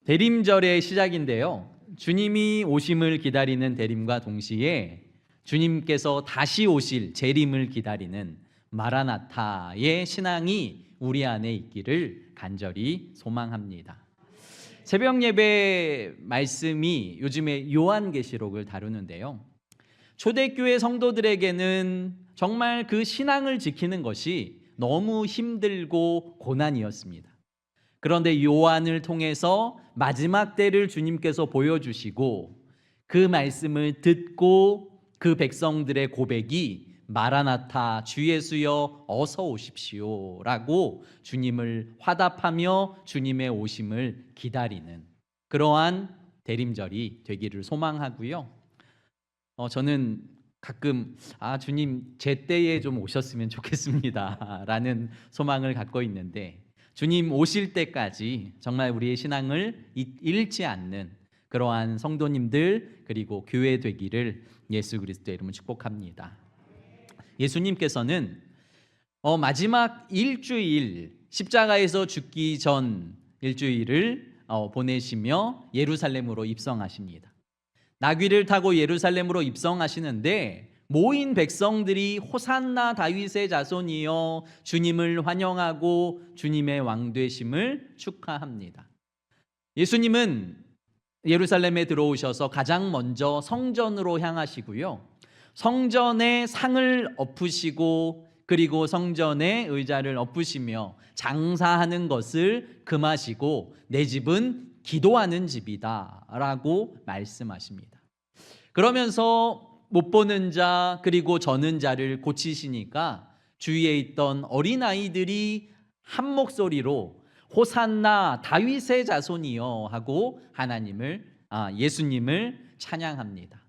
대림절의 시작인데요. 주님이 오심을 기다리는 대림과 동시에 주님께서 다시 오실 재림을 기다리는 마라나타의 신앙이 우리 안에 있기를 간절히 소망합니다. 새벽 예배 말씀이 요즘에 요한계시록을 다루는데요. 초대교회 성도들에게는 정말 그 신앙을 지키는 것이 너무 힘들고 고난이었습니다. 그런데 요한을 통해서 마지막 때를 주님께서 보여주시고 그 말씀을 듣고 그 백성들의 고백이 마라나타 주 예수여 어서 오십시오 라고 주님을 화답하며 주님의 오심을 기다리는 그러한 대림절이 되기를 소망하고요. 저는 가끔 주님 제 때에 좀 오셨으면 좋겠습니다 라는 소망을 갖고 있는데, 주님 오실 때까지 정말 우리의 신앙을 잃지 않는 그러한 성도님들 그리고 교회 되기를 예수 그리스도의 이름으로 축복합니다. 예수님께서는 마지막 일주일, 십자가에서 죽기 전 일주일을 보내시며 예루살렘으로 입성하십니다. 나귀를 타고 예루살렘으로 입성하시는데 모인 백성들이 호산나 다윗의 자손이여 주님을 환영하고 주님의 왕되심을 축하합니다. 예수님은 예루살렘에 들어오셔서 가장 먼저 성전으로 향하시고요. 성전에 상을 엎으시고 그리고 성전에 의자를 엎으시며 장사하는 것을 금하시고 내 집은 기도하는 집이다 라고 말씀하십니다. 그러면서 못 보는 자 그리고 저는 자를 고치시니까 주위에 있던 어린아이들이 한 목소리로 호산나 다윗의 자손이여 하고 예수님을 찬양합니다.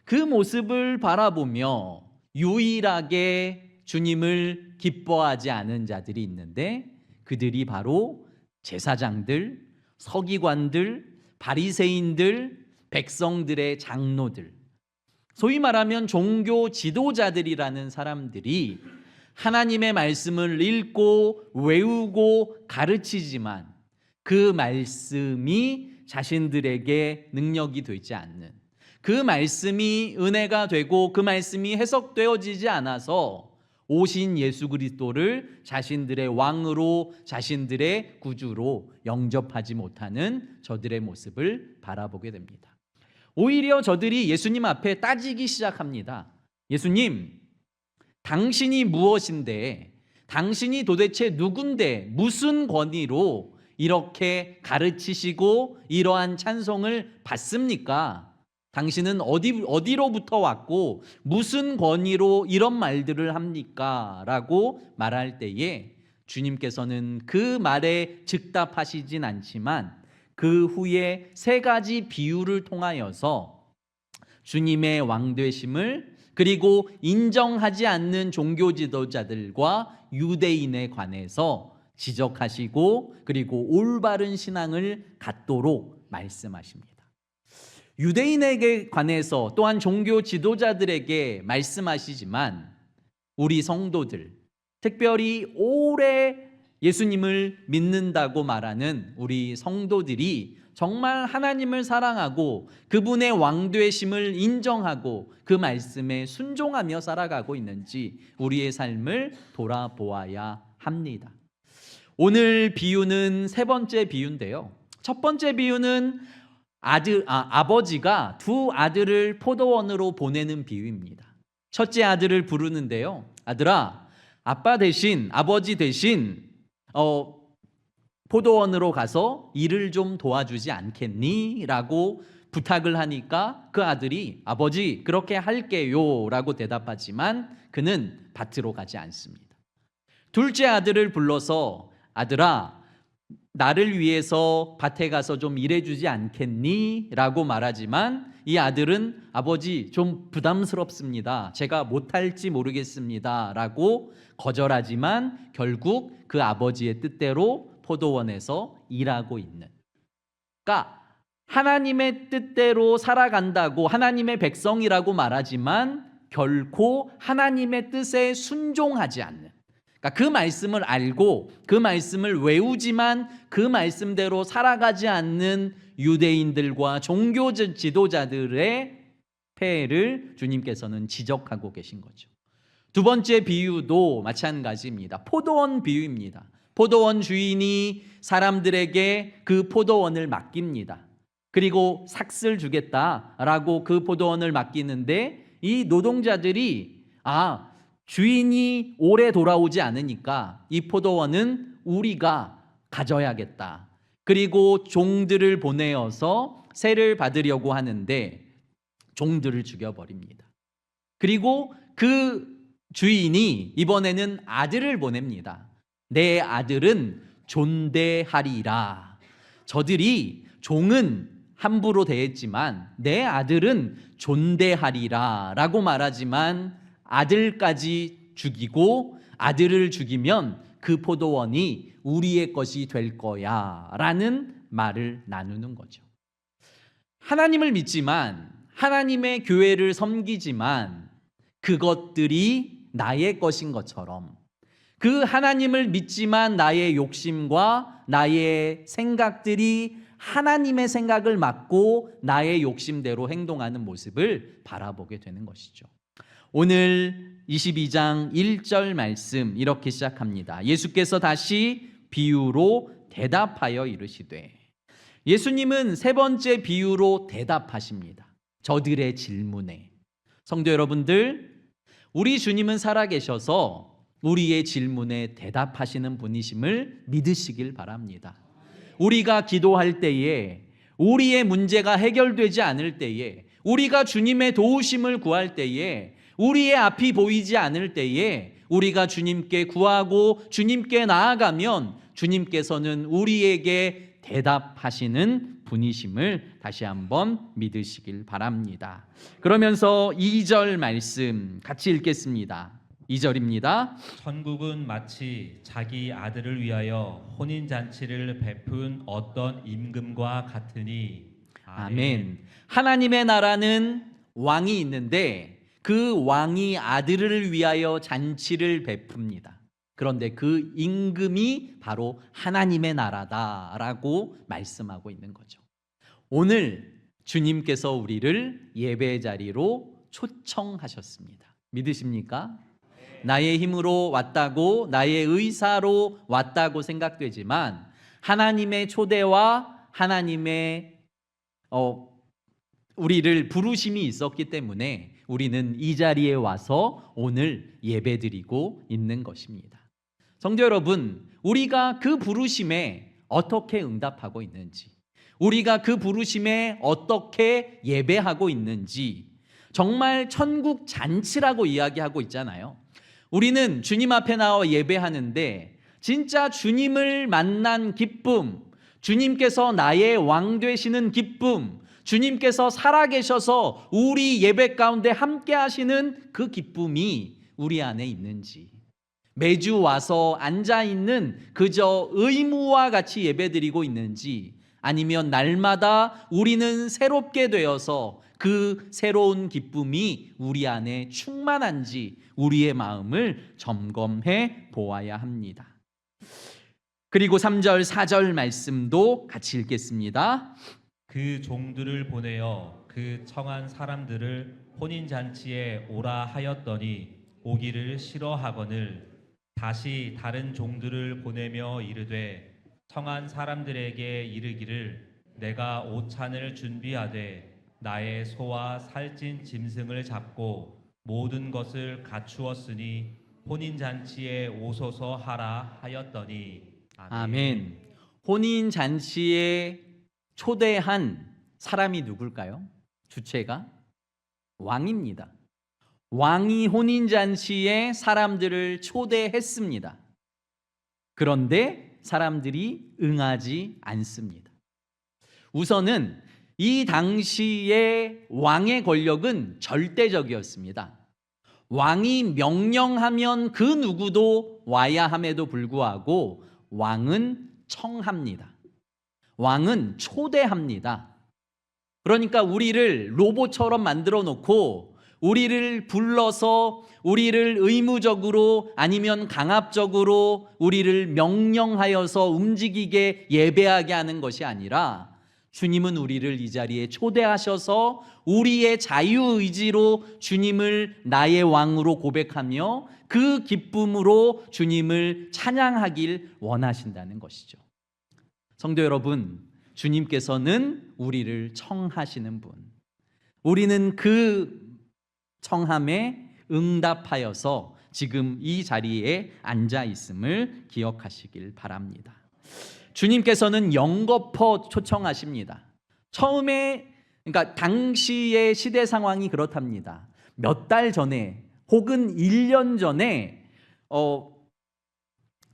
그 모습을 바라보며 유일하게 주님을 기뻐하지 않은 자들이 있는데 그들이 바로 제사장들, 서기관들, 바리새인들, 백성들의 장로들, 소위 말하면 종교 지도자들이라는 사람들이 하나님의 말씀을 읽고 외우고 가르치지만 그 말씀이 자신들에게 능력이 되지 않는, 그 말씀이 은혜가 되고 그 말씀이 해석되어지지 않아서 오신 예수 그리스도를 자신들의 왕으로 자신들의 구주로 영접하지 못하는 저들의 모습을 바라보게 됩니다. 오히려 저들이 예수님 앞에 따지기 시작합니다. 예수님, 당신이 무엇인데, 당신이 도대체 누군데 무슨 권위로 이렇게 가르치시고 이러한 찬송을 받습니까? 당신은 어디로부터 왔고 무슨 권위로 이런 말들을 합니까? 라고 말할 때에 주님께서는 그 말에 즉답하시진 않지만 그 후에 세 가지 비유를 통하여서 주님의 왕되심을 그리고 인정하지 않는 종교 지도자들과 유대인에 관해서 지적하시고 그리고 올바른 신앙을 갖도록 말씀하십니다. 유대인에게 관해서 또한 종교 지도자들에게 말씀하시지만 우리 성도들, 특별히 오래 예수님을 믿는다고 말하는 우리 성도들이 정말 하나님을 사랑하고 그분의 왕되심을 인정하고 그 말씀에 순종하며 살아가고 있는지 우리의 삶을 돌아보아야 합니다. 오늘 비유는 세 번째 비유인데요. 첫 번째 비유는 아버지가 두 아들을 포도원으로 보내는 비유입니다. 첫째 아들을 부르는데요. 아들아, 아빠 대신, 아버지 대신 포도원으로 가서 일을 좀 도와주지 않겠니? 라고 부탁을 하니까 그 아들이 아버지 그렇게 할게요 라고 대답하지만 그는 밭으로 가지 않습니다. 둘째 아들을 불러서 아들아, 나를 위해서 밭에 가서 좀 일해주지 않겠니? 라고 말하지만 이 아들은 아버지 좀 부담스럽습니다. 제가 못할지 모르겠습니다. 라고 거절하지만 결국 그 아버지의 뜻대로 포도원에서 일하고 있는, 그러니까 하나님의 뜻대로 살아간다고 하나님의 백성이라고 말하지만 결코 하나님의 뜻에 순종하지 않는, 그러니까 그 말씀을 알고 그 말씀을 외우지만 그 말씀대로 살아가지 않는 유대인들과 종교 지도자들의 폐해를 주님께서는 지적하고 계신 거죠. 두 번째 비유도 마찬가지입니다. 포도원 비유입니다. 포도원 주인이 사람들에게 그 포도원을 맡깁니다. 그리고 삭슬 주겠다라고 그 포도원을 맡기는데 이 노동자들이 주인이 오래 돌아오지 않으니까 이 포도원은 우리가 가져야겠다. 그리고 종들을 보내어서 세를 받으려고 하는데 종들을 죽여버립니다. 그리고 그 주인이 이번에는 아들을 보냅니다. 내 아들은 존대하리라. 저들이 종은 함부로 대했지만 내 아들은 존대하리라 라고 말하지만 아들까지 죽이고 아들을 죽이면 그 포도원이 우리의 것이 될 거야 라는 말을 나누는 거죠. 하나님을 믿지만 하나님의 교회를 섬기지만 그것들이 나의 것인 것처럼 그 하나님을 믿지만 나의 욕심과 나의 생각들이 하나님의 생각을 맡고 나의 욕심대로 행동하는 모습을 바라보게 되는 것이죠. 오늘 22장 1절 말씀 이렇게 시작합니다. 예수께서 다시 비유로 대답하여 이르시되. 예수님은 세 번째 비유로 대답하십니다. 저들의 질문에. 성도 여러분들, 우리 주님은 살아계셔서 우리의 질문에 대답하시는 분이심을 믿으시길 바랍니다. 우리가 기도할 때에, 우리의 문제가 해결되지 않을 때에, 우리가 주님의 도우심을 구할 때에, 우리의 앞이 보이지 않을 때에 우리가 주님께 구하고 주님께 나아가면 주님께서는 우리에게 대답하시는 분이심을 다시 한번 믿으시길 바랍니다. 그러면서 2절 말씀 같이 읽겠습니다. 2절입니다. 천국은 마치 자기 아들을 위하여 혼인잔치를 베푼 어떤 임금과 같으니. 아멘. 하나님의 나라는 왕이 있는데 그 왕이 아들을 위하여 잔치를 베풉니다. 그런데 그 임금이 바로 하나님의 나라다라고 말씀하고 있는 거죠. 오늘 주님께서 우리를 예배 자리로 초청하셨습니다. 믿으십니까? 나의 힘으로 왔다고, 나의 의사로 왔다고 생각되지만 하나님의 초대와 하나님의 우리를 부르심이 있었기 때문에 우리는 이 자리에 와서 오늘 예배드리고 있는 것입니다. 성도 여러분, 우리가 그 부르심에 어떻게 응답하고 있는지, 우리가 그 부르심에 어떻게 예배하고 있는지, 정말 천국 잔치라고 이야기하고 있잖아요. 우리는 주님 앞에 나와 예배하는데 진짜 주님을 만난 기쁨, 주님께서 나의 왕 되시는 기쁨, 주님께서 살아계셔서 우리 예배 가운데 함께 하시는 그 기쁨이 우리 안에 있는지, 매주 와서 앉아있는 그저 의무와 같이 예배드리고 있는지, 아니면 날마다 우리는 새롭게 되어서 그 새로운 기쁨이 우리 안에 충만한지 우리의 마음을 점검해 보아야 합니다. 그리고 3절 4절 말씀도 같이 읽겠습니다. 그 종들을 보내어 그 청한 사람들을 혼인잔치에 오라 하였더니 오기를 싫어하거늘 다시 다른 종들을 보내며 이르되 청한 사람들에게 이르기를 내가 오찬을 준비하되 나의 소와 살찐 짐승을 잡고 모든 것을 갖추었으니 혼인잔치에 오소서 하라 하였더니. 아멘. 혼인잔치에 초대한 사람이 누굴까요? 주체가 왕입니다. 왕이 혼인잔치에 사람들을 초대했습니다. 그런데 사람들이 응하지 않습니다. 우선은 이 당시의 왕의 권력은 절대적이었습니다. 왕이 명령하면 그 누구도 와야 함에도 불구하고 왕은 청합니다. 왕은 초대합니다. 그러니까 우리를 로봇처럼 만들어 놓고 우리를 불러서 우리를 의무적으로 아니면 강압적으로 우리를 명령하여서 움직이게 예배하게 하는 것이 아니라 주님은 우리를 이 자리에 초대하셔서 우리의 자유의지로 주님을 나의 왕으로 고백하며 그 기쁨으로 주님을 찬양하길 원하신다는 것이죠. 성도 여러분, 주님께서는 우리를 청하시는 분, 우리는 그 청함에 응답하여서 지금 이 자리에 앉아 있음을 기억하시길 바랍니다. 주님께서는 영겁허 초청하십니다. 처음에, 그러니까 당시의 시대 상황이 그렇답니다. 몇 달 전에 혹은 1년 전에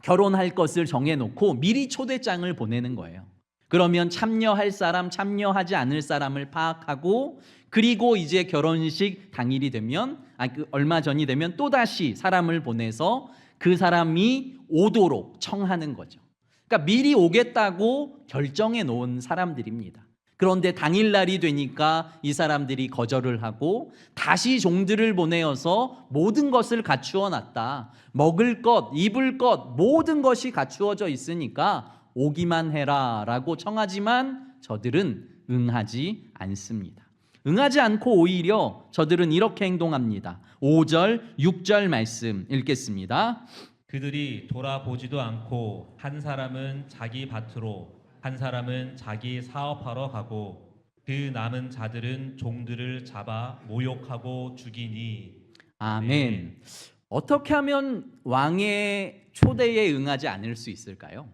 결혼할 것을 정해놓고 미리 초대장을 보내는 거예요. 그러면 참여할 사람, 참여하지 않을 사람을 파악하고, 그리고 이제 결혼식 당일이 되면, 얼마 전이 되면 또다시 사람을 보내서 그 사람이 오도록 청하는 거죠. 그러니까 미리 오겠다고 결정해 놓은 사람들입니다. 그런데 당일날이 되니까 이 사람들이 거절을 하고 다시 종들을 보내어서 모든 것을 갖추어 놨다. 먹을 것, 입을 것 모든 것이 갖추어져 있으니까 오기만 해라 라고 청하지만 저들은 응하지 않습니다. 응하지 않고 오히려 저들은 이렇게 행동합니다. 5절, 6절 말씀 읽겠습니다. 그들이 돌아보지도 않고 한 사람은 자기 밭으로 한 사람은 자기 사업하러 가고 그 남은 자들은 종들을 잡아 모욕하고 죽이니. 아멘. 어떻게 하면 왕의 초대에 응하지 않을 수 있을까요?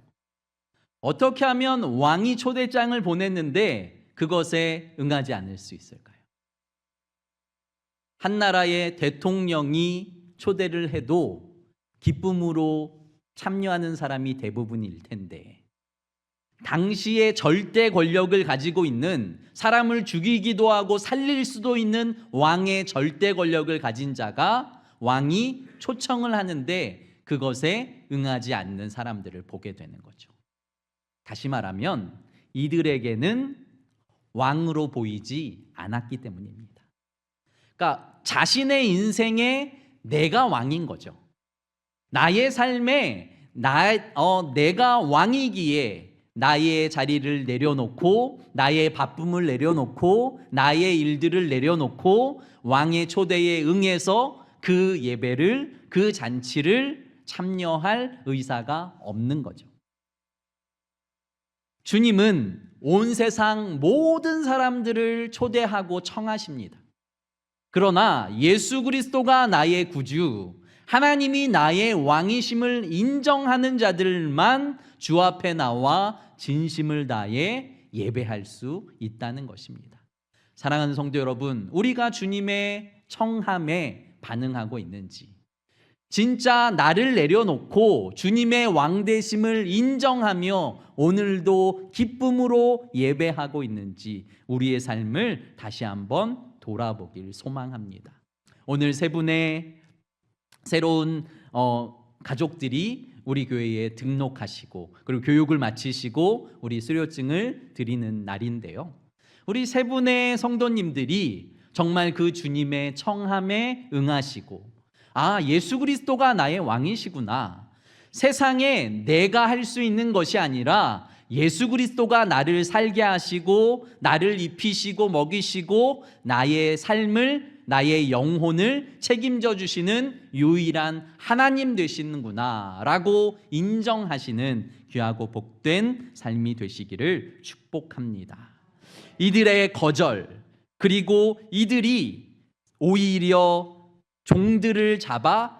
어떻게 하면 왕이 초대장을 보냈는데 그것에 응하지 않을 수 있을까요? 한 나라의 대통령이 초대를 해도 기쁨으로 참여하는 사람이 대부분일 텐데, 당시에 절대 권력을 가지고 있는, 사람을 죽이기도 하고 살릴 수도 있는 왕의 절대 권력을 가진 자가 왕이 초청을 하는데 그것에 응하지 않는 사람들을 보게 되는 거죠. 다시 말하면 이들에게는 왕으로 보이지 않았기 때문입니다. 그러니까 자신의 인생에 내가 왕인 거죠. 나의 삶에 내가 왕이기에 나의 자리를 내려놓고 나의 바쁨을 내려놓고 나의 일들을 내려놓고 왕의 초대에 응해서 그 예배를, 그 잔치를 참여할 의사가 없는 거죠. 주님은 온 세상 모든 사람들을 초대하고 청하십니다. 그러나 예수 그리스도가 나의 구주, 하나님이 나의 왕이심을 인정하는 자들만 주 앞에 나와 진심을 다해 예배할 수 있다는 것입니다. 사랑하는 성도 여러분, 우리가 주님의 청함에 반응하고 있는지, 진짜 나를 내려놓고 주님의 왕되심을 인정하며 오늘도 기쁨으로 예배하고 있는지 우리의 삶을 다시 한번 돌아보길 소망합니다. 오늘 세 분의 새로운 가족들이 우리 교회에 등록하시고 그리고 교육을 마치시고 우리 수료증을 드리는 날인데요, 우리 세 분의 성도님들이 정말 그 주님의 청함에 응하시고, 예수 그리스도가 나의 왕이시구나, 세상에 내가 할 수 있는 것이 아니라 예수 그리스도가 나를 살게 하시고 나를 입히시고 먹이시고 나의 삶을, 나의 영혼을 책임져 주시는 유일한 하나님 되시는구나 라고 인정하시는 귀하고 복된 삶이 되시기를 축복합니다. 이들의 거절, 그리고 이들이 오히려 종들을 잡아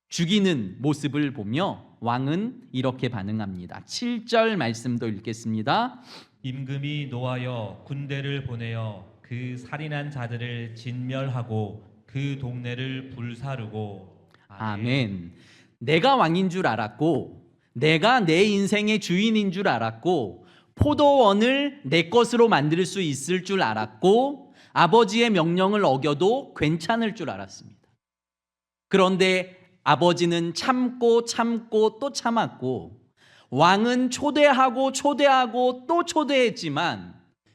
죽이는 모습을 보며 왕은 이렇게 반응합니다. 7절 말씀도 읽겠습니다. 임금이 노하여 군대를 보내어 그 살인한 자들을 진멸하고 그 동네를 불사르고. 아멘. 내가 왕인 줄 알았고, 내가 내 인생의 주인인 줄 알았고, 포도원을 내 것으로 만들 수 있을 줄 알았고, 아버지의 명령을 어겨도 괜찮을 줄 알았습니다. 그런데 아버지는 참고 또 참았고, 왕은 초대하고 또 초대했지만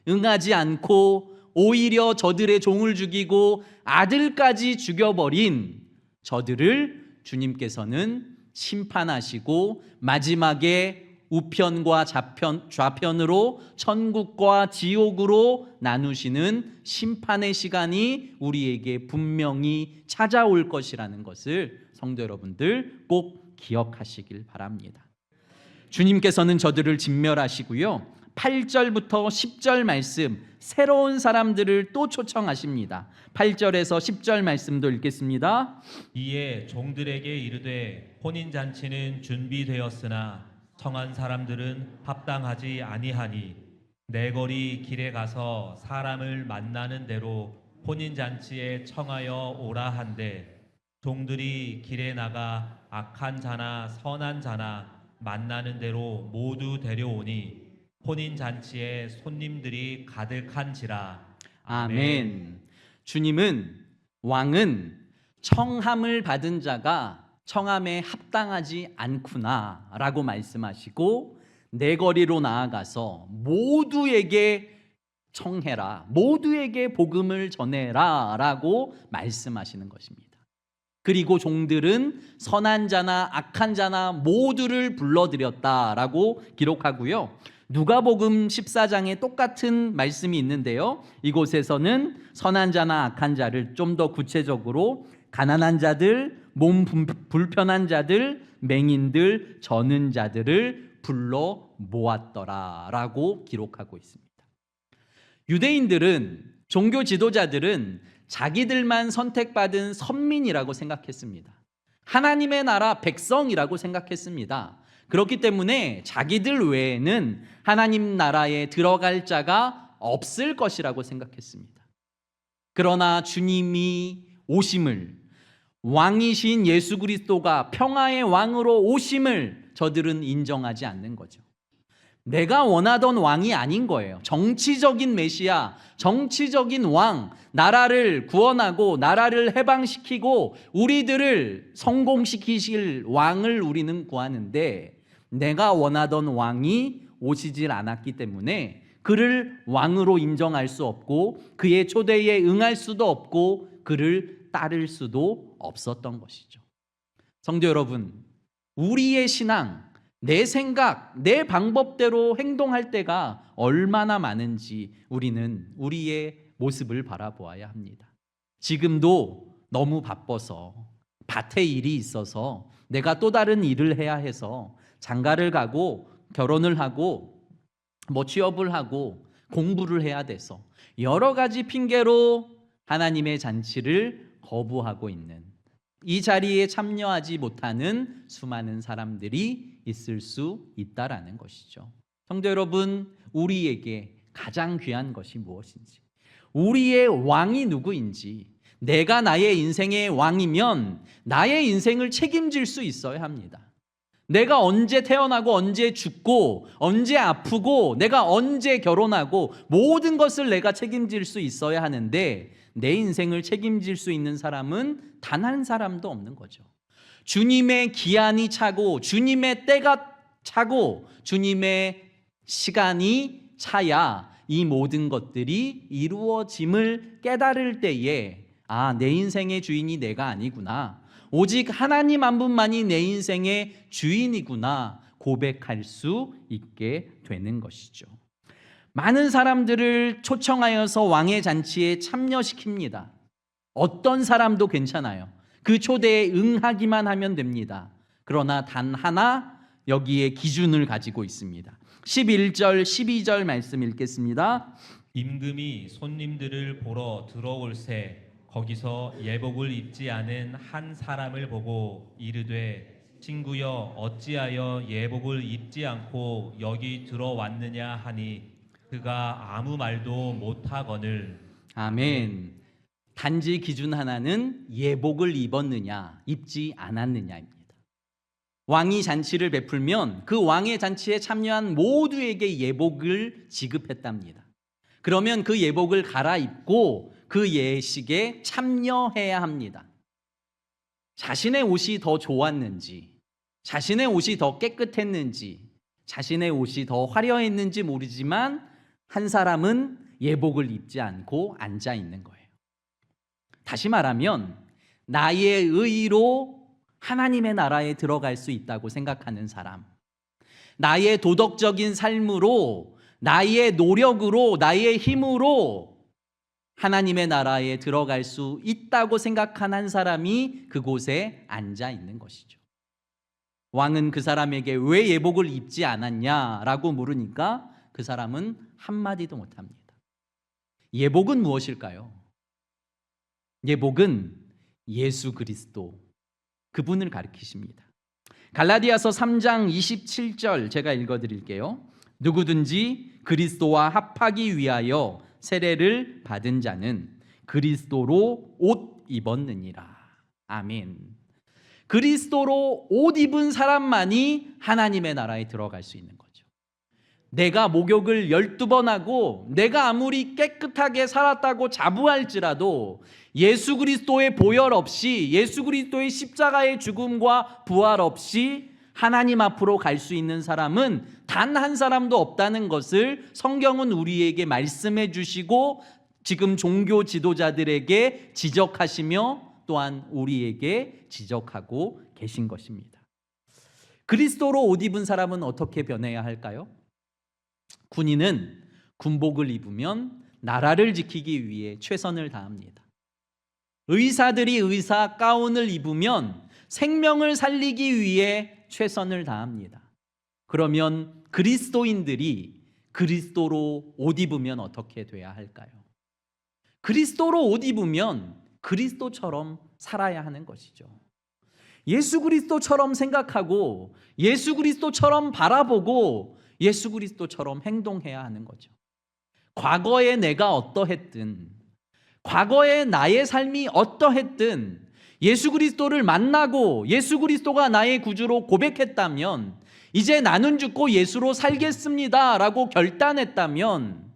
응하지 않고 오히려 저들의 종을 죽이고 아들까지 죽여버린 저들을 주님께서는 심판하시고 마지막에 우편과 좌편으로 천국과 지옥으로 나누시는 심판의 시간이 우리에게 분명히 찾아올 것이라는 것을 성도 여러분들 꼭 기억하시길 바랍니다. 주님께서는 저들을 진멸하시고요, 8절부터 10절 말씀, 새로운 사람들을 또 초청하십니다. 8절에서 10절 말씀도 읽겠습니다. 이에 종들에게 이르되 혼인잔치는 준비되었으나 청한 사람들은 합당하지 아니하니 내거리 길에 가서 사람을 만나는 대로 혼인잔치에 청하여 오라 한데 종들이 길에 나가 악한 자나 선한 자나 만나는 대로 모두 데려오니 혼인잔치에 손님들이 가득한지라. 아멘. 주님은, 왕은 청함을 받은 자가 청함에 합당하지 않구나 라고 말씀하시고 내거리로 나아가서 모두에게 청해라, 모두에게 복음을 전해라 라고 말씀하시는 것입니다. 그리고 종들은 선한 자나 악한 자나 모두를 불러들였다라고 기록하고요, 누가복음 14장에 똑같은 말씀이 있는데요, 이곳에서는 선한 자나 악한 자를 좀 더 구체적으로 가난한 자들, 몸 불편한 자들, 맹인들, 저는 자들을 불러 모았더라라고 기록하고 있습니다. 유대인들은, 종교 지도자들은 자기들만 선택받은 선민이라고 생각했습니다. 하나님의 나라 백성이라고 생각했습니다. 그렇기 때문에 자기들 외에는 하나님 나라에 들어갈 자가 없을 것이라고 생각했습니다. 그러나 주님이 오심을, 왕이신 예수 그리스도가 평화의 왕으로 오심을 저들은 인정하지 않는 거죠. 내가 원하던 왕이 아닌 거예요. 정치적인 메시아, 정치적인 왕, 나라를 구원하고 나라를 해방시키고 우리들을 성공시키실 왕을 우리는 구하는데 내가 원하던 왕이 오시질 않았기 때문에 그를 왕으로 인정할 수 없고 그의 초대에 응할 수도 없고 그를 따를 수도 없었던 것이죠. 성도 여러분, 우리의 신앙, 내 생각, 내 방법대로 행동할 때가 얼마나 많은지 우리는 우리의 모습을 바라보아야 합니다. 지금도 너무 바빠서 밭에 일이 있어서 내가 또 다른 일을 해야 해서 장가를 가고 결혼을 하고 취업을 하고 공부를 해야 돼서 여러 가지 핑계로 하나님의 잔치를 거부하고 있는, 이 자리에 참여하지 못하는 수많은 사람들이 있을 수 있다라는 것이죠. 성도 여러분, 우리에게 가장 귀한 것이 무엇인지, 우리의 왕이 누구인지, 내가 나의 인생의 왕이면 나의 인생을 책임질 수 있어야 합니다. 내가 언제 태어나고 언제 죽고 언제 아프고 내가 언제 결혼하고 모든 것을 내가 책임질 수 있어야 하는데 내 인생을 책임질 수 있는 사람은 단 한 사람도 없는 거죠. 주님의 기한이 차고 주님의 때가 차고 주님의 시간이 차야 이 모든 것들이 이루어짐을 깨달을 때에 내 인생의 주인이 내가 아니구나, 오직 하나님 한 분만이 내 인생의 주인이구나 고백할 수 있게 되는 것이죠. 많은 사람들을 초청하여서 왕의 잔치에 참여시킵니다. 어떤 사람도 괜찮아요. 그 초대에 응하기만 하면 됩니다. 그러나 단 하나 여기에 기준을 가지고 있습니다. 11절 12절 말씀 읽겠습니다. 임금이 손님들을 보러 들어올새 거기서 예복을 입지 않은 한 사람을 보고 이르되 친구여 어찌하여 예복을 입지 않고 여기 들어왔느냐 하니 그가 아무 말도 못하거늘. 아멘. 단지 기준 하나는 예복을 입었느냐 입지 않았느냐입니다. 왕이 잔치를 베풀면 그 왕의 잔치에 참여한 모두에게 예복을 지급했답니다. 그러면 그 예복을 갈아입고 그 예식에 참여해야 합니다. 자신의 옷이 더 좋았는지, 자신의 옷이 더 깨끗했는지, 자신의 옷이 더 화려했는지 모르지만 한 사람은 예복을 입지 않고 앉아 있는 거예요. 다시 말하면 나의 의로 하나님의 나라에 들어갈 수 있다고 생각하는 사람, 나의 도덕적인 삶으로, 나의 노력으로, 나의 힘으로 하나님의 나라에 들어갈 수 있다고 생각한 사람이 그곳에 앉아 있는 것이죠. 왕은 그 사람에게 왜 예복을 입지 않았냐라고 물으니까 그 사람은 한마디도 못합니다. 예복은 무엇일까요? 예복은 예수 그리스도, 그분을 가리키십니다. 갈라디아서 3장 27절 제가 읽어드릴게요. 누구든지 그리스도와 합하기 위하여 세례를 받은 자는 그리스도로 옷 입었느니라. 아멘. 그리스도로 옷 입은 사람만이 하나님의 나라에 들어갈 수 있는 거죠. 내가 목욕을 12번 하고 내가 아무리 깨끗하게 살았다고 자부할지라도 예수 그리스도의 보혈 없이, 예수 그리스도의 십자가의 죽음과 부활 없이 하나님 앞으로 갈 수 있는 사람은 단 한 사람도 없다는 것을 성경은 우리에게 말씀해 주시고 지금 종교 지도자들에게 지적하시며 또한 우리에게 지적하고 계신 것입니다. 그리스도로 옷 입은 사람은 어떻게 변해야 할까요? 군인은 군복을 입으면 나라를 지키기 위해 최선을 다합니다. 의사들이 의사 가운을 입으면 생명을 살리기 위해 최선을 다합니다. 그러면 그리스도인들이 그리스도로 옷 입으면 어떻게 돼야 할까요? 그리스도로 옷 입으면 그리스도처럼 살아야 하는 것이죠. 예수 그리스도처럼 생각하고 예수 그리스도처럼 바라보고 예수 그리스도처럼 행동해야 하는 거죠. 과거에 내가 어떠했든, 과거에 나의 삶이 어떠했든 예수 그리스도를 만나고 예수 그리스도가 나의 구주로 고백했다면, 이제 나는 죽고 예수로 살겠습니다 라고 결단했다면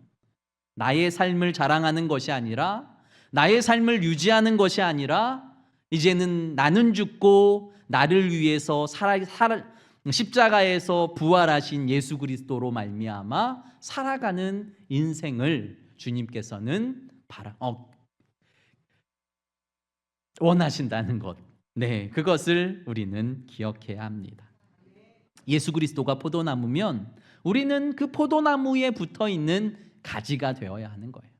나의 삶을 자랑하는 것이 아니라, 나의 삶을 유지하는 것이 아니라 이제는 나는 죽고 나를 위해서 십자가에서 부활하신 예수 그리스도로 말미암아 살아가는 인생을 주님께서는 원하신다는 것, 그것을 우리는 기억해야 합니다. 예수 그리스도가 포도나무면 우리는 그 포도나무에 붙어있는 가지가 되어야 하는 거예요.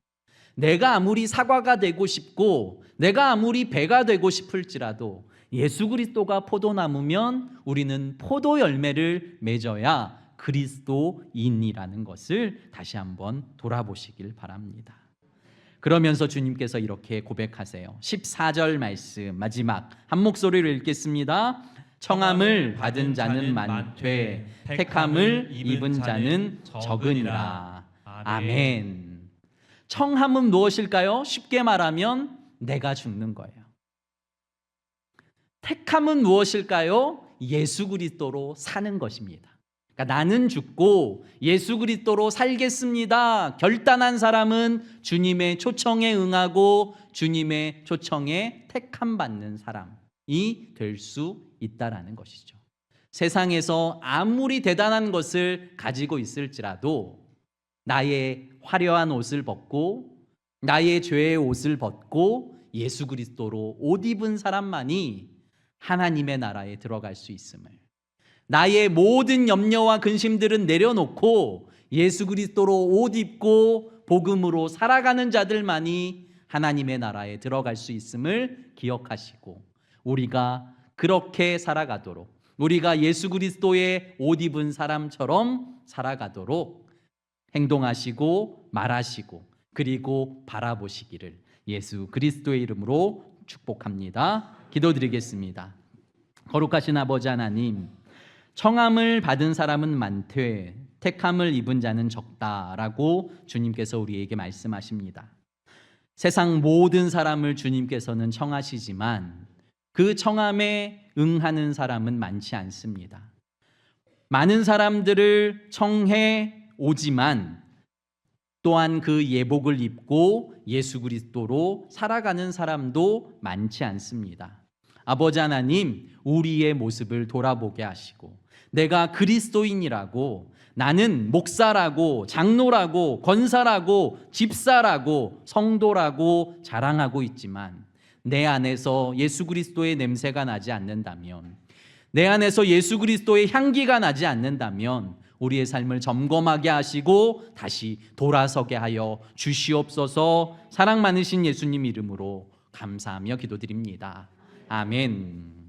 내가 아무리 사과가 되고 싶고 내가 아무리 배가 되고 싶을지라도 예수 그리스도가 포도나무면 우리는 포도 열매를 맺어야 그리스도인이라는 것을 다시 한번 돌아보시길 바랍니다. 그러면서 주님께서 이렇게 고백하세요. 14절 말씀 마지막 한 목소리로 읽겠습니다. 청함을 받은 자는 많되 택함을 입은 자는 적으니라. 아멘. 청함은 무엇일까요? 쉽게 말하면 내가 죽는 거예요. 택함은 무엇일까요? 예수 그리스도로 사는 것입니다. 그러니까 나는 죽고 예수 그리스도로 살겠습니다 결단한 사람은 주님의 초청에 응하고 주님의 초청에 택함 받는 사람이 될 수 있다라는 것이죠. 세상에서 아무리 대단한 것을 가지고 있을지라도 나의 화려한 옷을 벗고 나의 죄의 옷을 벗고 예수 그리스도로 옷 입은 사람만이 하나님의 나라에 들어갈 수 있음을, 나의 모든 염려와 근심들은 내려놓고 예수 그리스도로 옷 입고 복음으로 살아가는 자들만이 하나님의 나라에 들어갈 수 있음을 기억하시고, 우리가 그렇게 살아가도록, 우리가 예수 그리스도의 옷 입은 사람처럼 살아가도록 행동하시고 말하시고 그리고 바라보시기를 예수 그리스도의 이름으로 축복합니다. 기도드리겠습니다. 거룩하신 아버지 하나님, 청함을 받은 사람은 많되 택함을 입은 자는 적다라고 주님께서 우리에게 말씀하십니다. 세상 모든 사람을 주님께서는 청하시지만 그 청함에 응하는 사람은 많지 않습니다. 많은 사람들을 청해 오지만 또한 그 예복을 입고 예수 그리스도로 살아가는 사람도 많지 않습니다. 아버지 하나님, 우리의 모습을 돌아보게 하시고 내가 그리스도인이라고, 나는 목사라고, 장로라고, 권사라고, 집사라고, 성도라고 자랑하고 있지만 내 안에서 예수 그리스도의 냄새가 나지 않는다면, 내 안에서 예수 그리스도의 향기가 나지 않는다면 우리의 삶을 점검하게 하시고 다시 돌아서게 하여 주시옵소서. 사랑 많으신 예수님 이름으로 감사하며 기도드립니다. 아멘.